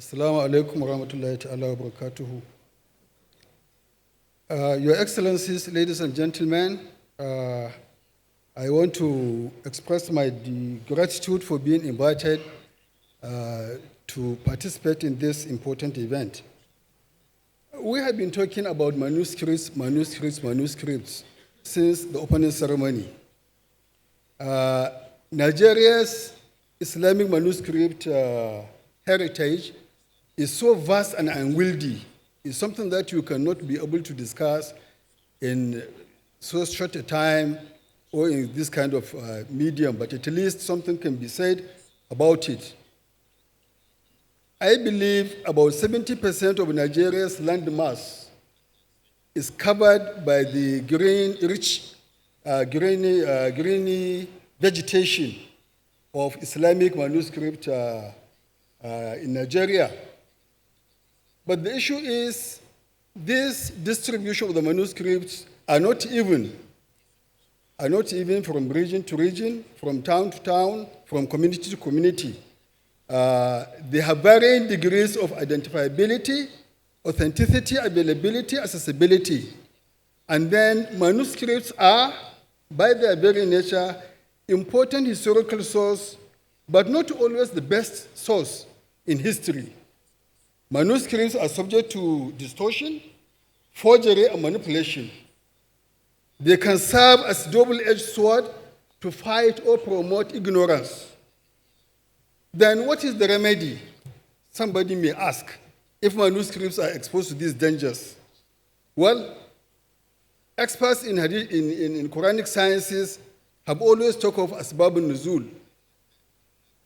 Assalamu alaikum wa rahmatullahi ta'ala wa barakatuhu. Your Excellencies, ladies and gentlemen, I want to express my gratitude for being invited to participate in this important event. We have been talking about manuscripts since the opening ceremony. Nigeria's Islamic manuscript heritage is so vast and unwieldy. It's something that you cannot be able to discuss in so short a time or in this kind of medium, but at least something can be said about it. I believe about 70% of Nigeria's land mass is covered by the greeny vegetation of Islamic manuscript in Nigeria. But the issue is this distribution of the manuscripts are not even from region to region, from town to town, from community to community. They have varying degrees of identifiability, authenticity, availability, accessibility. And then manuscripts are, by their very nature, important historical source, but not always the best source in history. Manuscripts are subject to distortion, forgery, and manipulation. They can serve as double-edged sword to fight or promote ignorance. Then what is the remedy? Somebody may ask, if manuscripts are exposed to these dangers. Well, experts in Quranic sciences have always talked of asbab al-nuzul.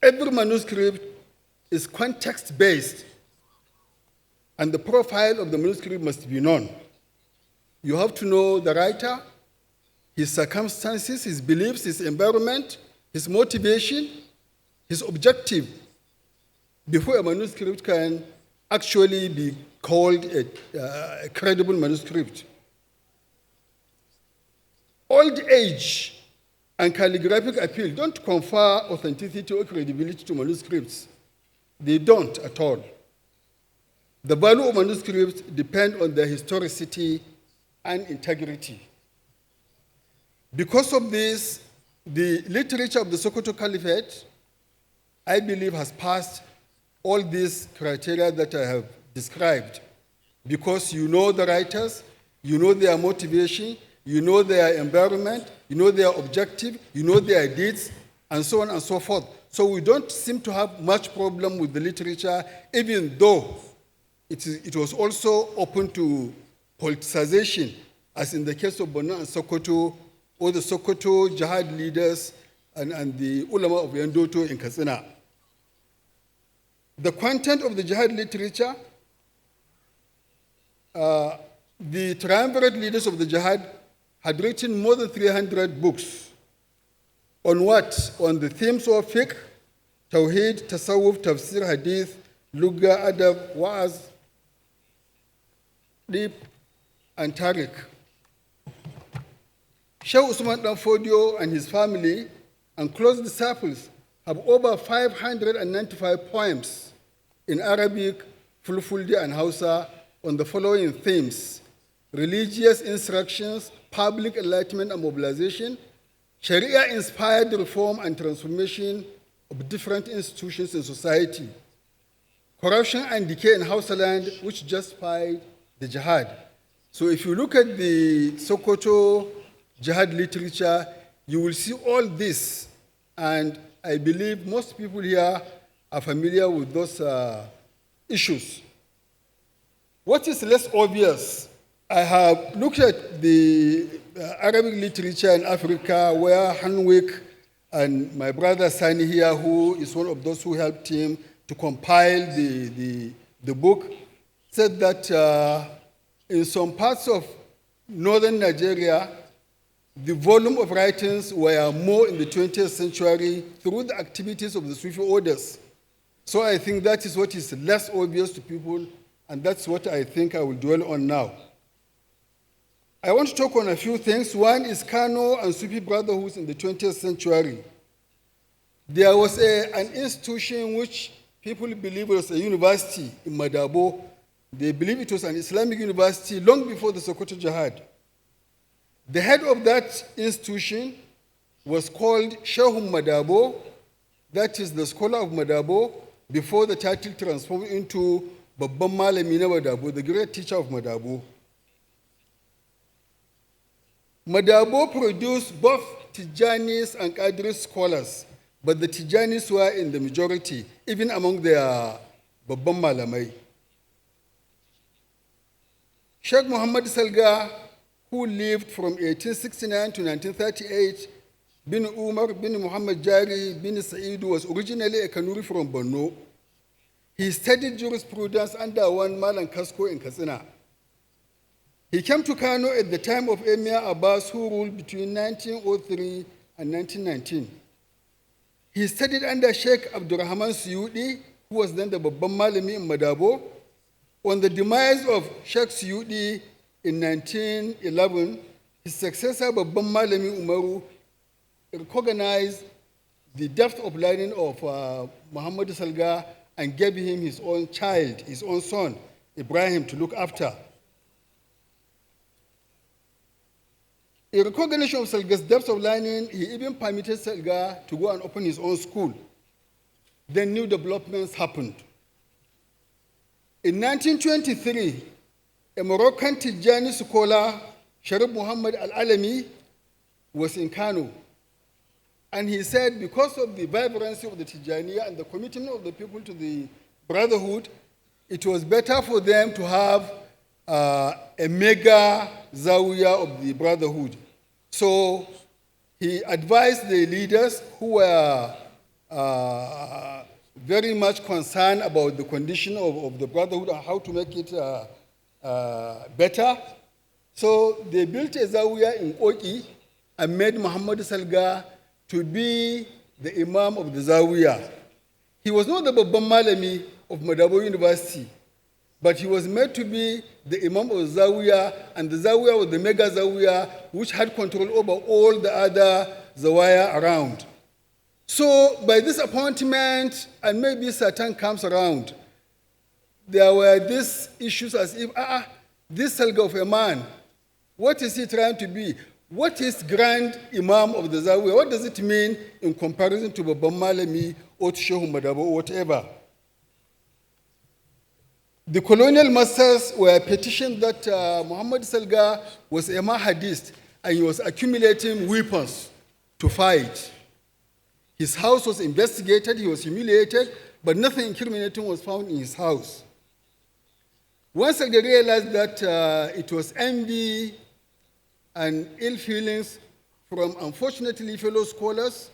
Every manuscript is context-based, and the profile of the manuscript must be known. You have to know the writer, his circumstances, his beliefs, his environment, his motivation, his objective, before a manuscript can actually be called a credible manuscript. Old age and calligraphic appeal don't confer authenticity or credibility to manuscripts. They don't at all. The value of manuscripts depends on their historicity and integrity. Because of this, the literature of the Sokoto Caliphate, I believe, has passed all these criteria that I have described. Because you know the writers, you know their motivation, you know their environment, you know their objective, you know their deeds, and so on and so forth. So we don't seem to have much problem with the literature, even though it was also open to politicization, as in the case of Borno and Sokoto, or the Sokoto jihad leaders and the ulama of Yendoto in Katsina. The content of the jihad literature, the triumvirate leaders of the jihad had written more than 300 books. On what? On the themes of fiqh, tawheed, tasawwuf, tafsir, hadith, lugha, adab, wa'az, deep, and tariq. Sheikh Usman Danfodio and his family and close disciples have over 595 poems in Arabic, Fulfulde, and Hausa on the following themes: religious instructions, public enlightenment and mobilization, Sharia-inspired reform and transformation of different institutions in society, corruption and decay in Hausa land, which justified the jihad. So if you look at the Sokoto jihad literature, you will see all this, and I believe most people here are familiar with those issues. What is less obvious? I have looked at the Arabic literature in Africa, where Hanwick and my brother Sani here, who is one of those who helped him to compile the book, said that in some parts of northern Nigeria, the volume of writings were more in the 20th century through the activities of the Sufi orders. So I think that is what is less obvious to people, and that's what I think I will dwell on now. I want to talk on a few things. One is Kano and Sufi brotherhoods in the 20th century. There was an institution which people believe it was a university in Madabo. They believe it was an Islamic university long before the Sokoto Jihad. The head of that institution was called Shehun Madabo, that is the scholar of Madabo, before the title transformed into Babban Malami na Madabo, the great teacher of Madabo. Madabo produced both Tijanis and Qadri scholars, but the Tijanis were in the majority, even among their Babban Malamai. Sheikh Muhammad Salga, who lived from 1869 to 1938, bin Umar bin Muhammad Jari bin Said was originally a Kanuri from Borno. He studied jurisprudence under one Malan Kasko in Katsina. He came to Kano at the time of Emir Abbas, who ruled between 1903 and 1919. He studied under Sheikh Abdurrahman Suyudi, who was then the Babban Malami in Madabo. On the demise of Sheikh Suyudi in 1911, his successor, Babban Malami Umaru, recognized the depth of learning of Muhammad Salga and gave him his own child, his own son, Ibrahim, to look after. In recognition of Salga's depth of learning, he even permitted Salga to go and open his own school. Then new developments happened. In 1923, a Moroccan Tijani scholar, Sharif Muhammad Al-Alami, was in Kano. And he said, because of the vibrancy of the Tijaniya and the commitment of the people to the brotherhood, it was better for them to have a mega zawiya of the brotherhood. So he advised the leaders who were very much concerned about the condition of the brotherhood and how to make it better. So they built a zawiya in Oki and made Muhammad Salga to be the imam of the zawiya. He was not the Babban Malami of Madabo University, but he was made to be the imam of the zawiya, and the zawiya was the mega zawiya which had control over all the other zawaya around. So by this appointment, and maybe Satan comes around, there were these issues as if, this Salga of a man, what is he trying to be? What is Grand Imam of the Zawiya? What does it mean in comparison to Babban Malami or to Shehu Madabo or whatever? The colonial masters were petitioned that Muhammad Salga was a Mahadist and he was accumulating weapons to fight. His house was investigated, he was humiliated, but nothing incriminating was found in his house. Once Salga realized that it was envy and ill feelings from, unfortunately, fellow scholars,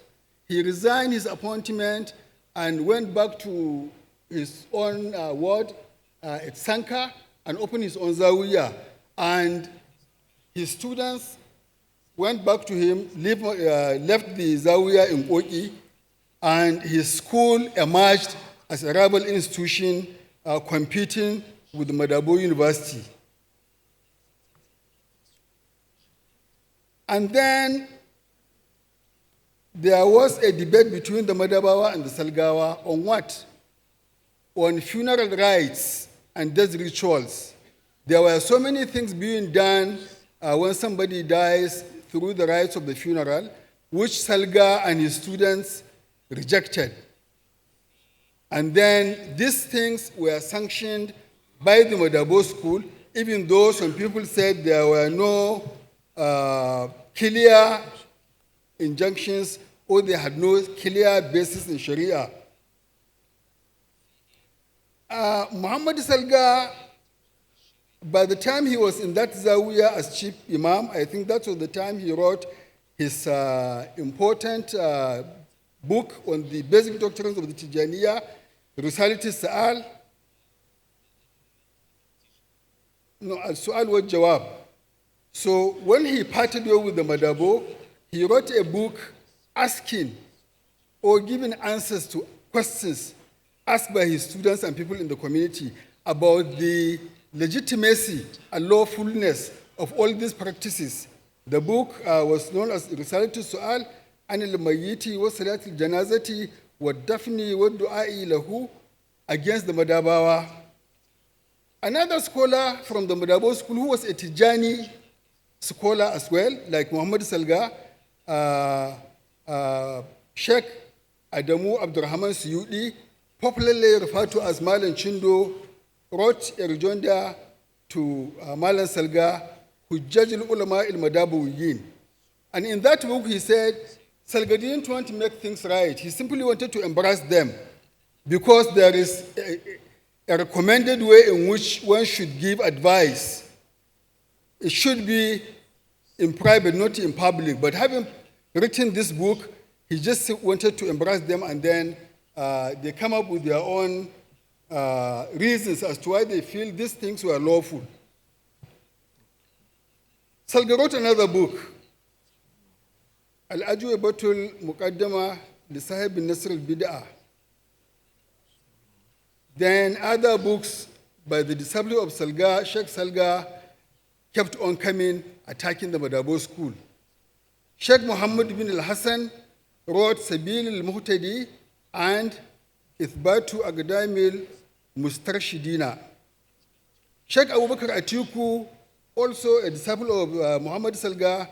he resigned his appointment and went back to his own ward at Sanka and opened his own zawiya. And his students went back to him, left the zawiya in Oki, and his school emerged as a rival institution competing with the Madabo University. And then there was a debate between the Madabawa and the Salgawa on what? On funeral rites and death rituals. There were so many things being done when somebody dies through the rites of the funeral, which Salga and his students rejected. And then these things were sanctioned by the Madabo school, even though some people said there were no clear injunctions or they had no clear basis in Sharia. Muhammad Salga, by the time he was in that zawiya as chief imam, I think that was the time he wrote his important book on the basic doctrines of the Tijaniya, Risalat al-Sa'al, al-Su'al wa Jawab. So when he parted way with the Madabo, he wrote a book asking or giving answers to questions asked by his students and people in the community about the legitimacy and lawfulness of all these practices. The book was known as Risalat al-Su'al an al-Mayyiti wa Salat al-Janazati wa Dafni wa Du'a'i lahu against the Madabawa. Another scholar from the Madabo school who was a Tijani scholar as well, like Muhammad Salga, Sheikh Adamu Abdurrahman Suyudi, popularly referred to as Malan Chindo, wrote a rejoinder to Malan Salga, Hujjaj al-Ulama il-Madabawiyin. And in that book he said, Salga didn't want to make things right. He simply wanted to embrace them because there is a recommended way in which one should give advice. It should be in private, not in public. But having written this book, he just wanted to embrace them, and then they come up with their own reasons as to why they feel these things were lawful. Salga wrote another book, Al-Ajwabatul Muqaddama li Sahib al-Nasr al-Bid'ah. Then other books by the disciple of Salga, Sheikh Salga, kept on coming, attacking the Madabo school. Sheikh Muhammad bin al-Hassan wrote Sabil al-Muhtadi and Ithbatu Agdamil Mustarshidina. Sheikh Abu Bakr Atiku, also a disciple of Muhammad Salga,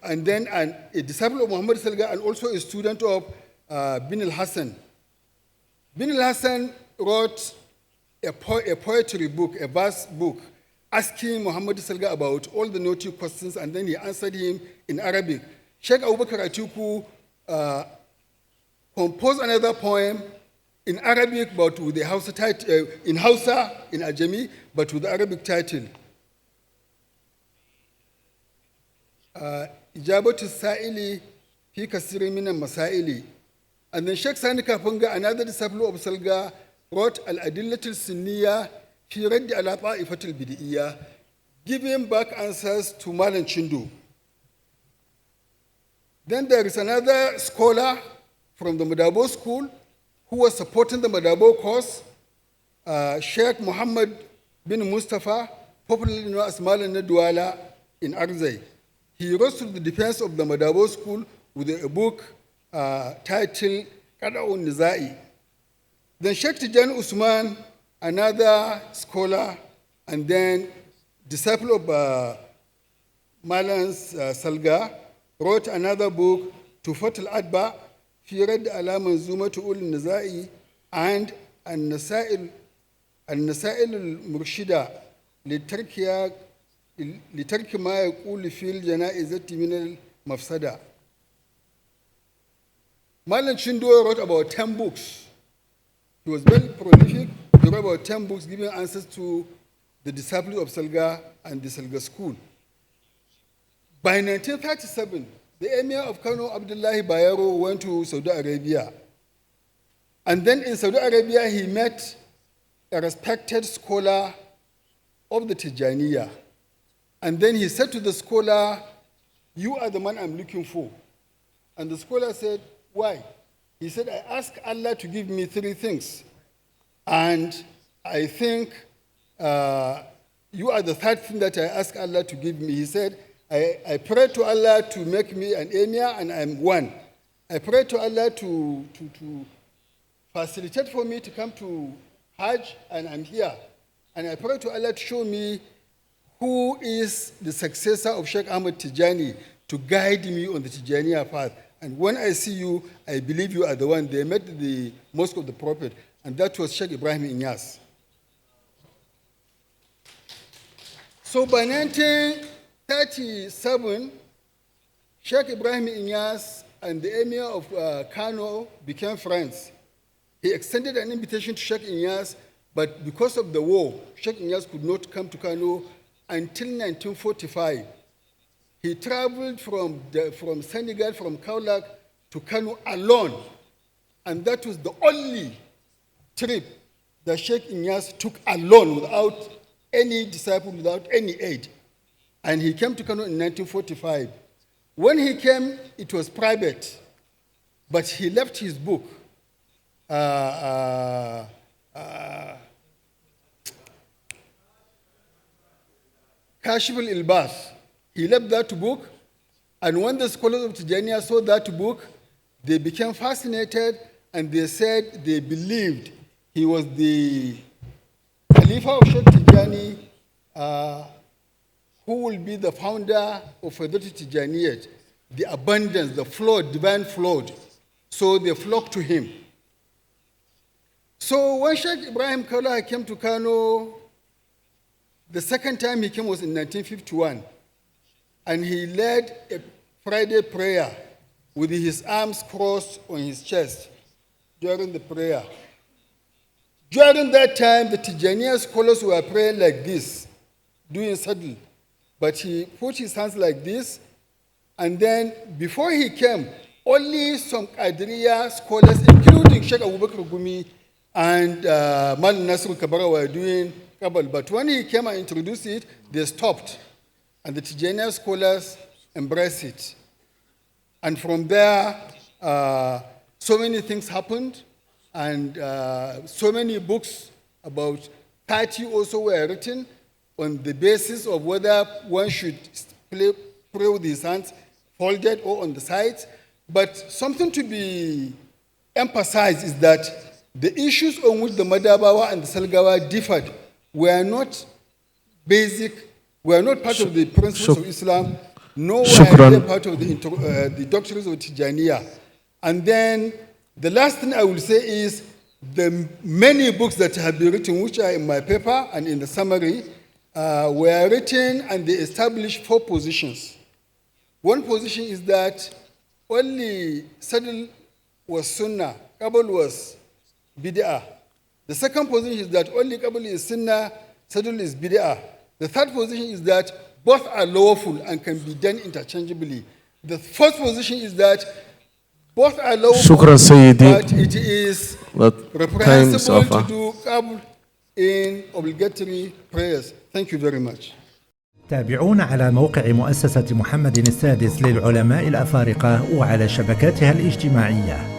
and then a disciple of Muhammad Salga and also a student of bin al-Hassan. Bin al-Hassan wrote a poetry book, a verse book, asking Muhammad Salga about all the naughty questions, and then he answered him in Arabic. Sheikh Abu Bakr Atiku composed another poem in Arabic, but with the Hausa title, in Hausa, in Ajami, but with the Arabic title. Ijabatu Sa'ili fi kasiri min al-masaili. And then Sheikh Sani Kapunga, another disciple of Salga, wrote Al-Adillatul Sunniya fi raddi ala ta'ifatul bid'iyya, giving back answers to Malan Chindu. Then there is another scholar from the Madabo school who was supporting the Madabo cause, Sheikh Muhammad bin Mustafa, popularly known as Malan Nadwala in Arzai. He rose to the defense of the Madabo school with a book titled Qada'un Nizai. Then Sheikh Tijan Usman, another scholar and then disciple of Malan's Salga, wrote another book, Tufat al-Adba, fi radd ala manzumatu ul nizai, and An-Nasail al-Murshida litarki ma yaqulu fil janaizati min al-mafsada. Malan Chindo wrote about 10 books. He was very prolific. He wrote about 10 books giving answers to the disciples of Salga and the Salga school. By 1937, the emir of Kano, Abdullahi Bayero, went to Saudi Arabia. And then in Saudi Arabia, he met a respected scholar of the Tijaniya. And then he said to the scholar, "You are the man I'm looking for." And the scholar said, "Why?" He said, "I asked Allah to give me 3 things. And I think you are the 3rd thing that I asked Allah to give me." He said, I prayed to Allah to make me an emir, and I'm one. I prayed to Allah to facilitate for me to come to Hajj, and I'm here. And I prayed to Allah to show me who is the successor of Sheikh Ahmad Tijani to guide me on the Tijaniya path. And when I see you, I believe you are the one. They met the Mosque of the Prophet, and that was Sheikh Ibrahim Inyas. So by 1937, Sheikh Ibrahim Inyas and the Emir of Kano became friends. He extended an invitation to Sheikh Inyas, but because of the war, Sheikh Inyas could not come to Kano until 1945. He traveled from Senegal, from Kaolack to Kano alone. And that was the only trip that Sheikh Inyas took alone without any disciple, without any aid. And he came to Kano in 1945. When he came, it was private, but he left his book. Kashif al-Ilbas. He left that book, and when the scholars of Tijaniya saw that book, they became fascinated, and they said they believed he was the Khalifa of Sheikh Tijani, who will be the founder of Faidatul Tijaniyat, the abundance, the flood, divine flood. So they flocked to him. So when Sheikh Ibrahim Kaula came to Kano, the second time he came was in 1951, and he led a Friday prayer with his arms crossed on his chest during the prayer. During that time, the Tijaniya scholars were praying like this, doing sadl. But he put his hands like this, and then before he came, only some Qadiriya scholars, including Sheikh Abu Bakr Gumi and Mal Nasr Kabara, were doing Kabul. But when he came and introduced it, they stopped. And the Tijaniya scholars embraced it. And from there, so many things happened. And so many books, about 30 also were written on the basis of whether one should pray with his hands folded or on the sides. But something to be emphasized is that the issues on which the Madabawa and the Salgawa differed were not basic, were not part of the principles of Islam, nor were they part of the doctrines of Tijaniya. And then the last thing I will say is the many books that have been written, which are in my paper and in the summary, were written and they established 4 positions. One position is that only Sadl was Sunnah, Qabul was Bid'ah. The second position is that only Qabul is Sunnah, Sadl is Bid'ah. The third position is that both are lawful and can be done interchangeably. The fourth position is that both are lawful, but it is reprehensible to do Qabul in obligatory prayers. Thank you very much. تابعونا على موقع مؤسسة محمد السادس للعلماء الأفارقة وعلى شبكاتها الاجتماعية.